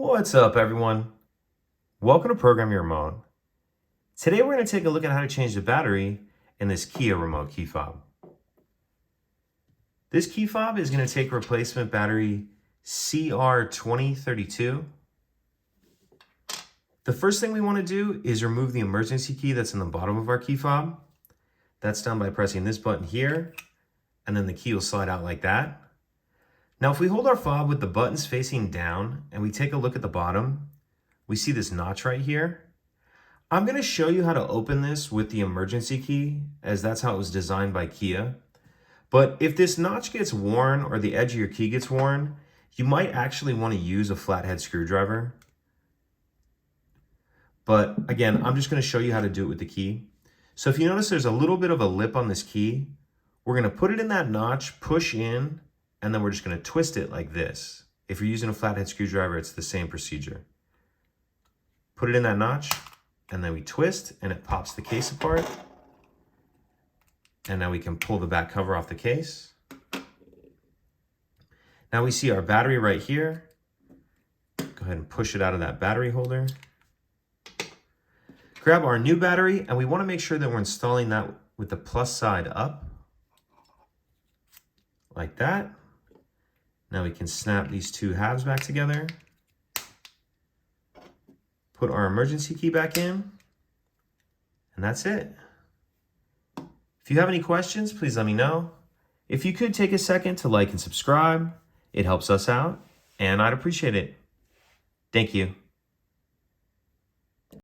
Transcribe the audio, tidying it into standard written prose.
What's up, everyone? Welcome to Program Your Remote. Today we're going to take a look at how to change the battery in this Kia remote key fob. This key fob is going to take replacement battery CR2032. The first thing we want to do is remove the emergency key that's in the bottom of our key fob. That's done by pressing this button here, and then the key will slide out like that. Now, if we hold our fob with the buttons facing down and we take a look at the bottom, we see this notch right here. I'm going to show you how to open this with the emergency key, as that's how it was designed by Kia. But if this notch gets worn or the edge of your key gets worn, you might actually want to use a flathead screwdriver. But again, I'm just going to show you how to do it with the key. So if you notice there's a little bit of a lip on this key, we're going to put it in that notch, push in, and then we're just going to twist it like this. If you're using a flathead screwdriver, it's the same procedure. Put it in that notch, and then we twist, and it pops the case apart. And now we can pull the back cover off the case. Now we see our battery right here. Go ahead and push it out of that battery holder. Grab our new battery, and we want to make sure that we're installing that with the plus side up. Like that. Now we can snap these two halves back together. Put our emergency key back in. And that's it. If you have any questions, please let me know. If you could take a second to like and subscribe, it helps us out, and I'd appreciate it. Thank you.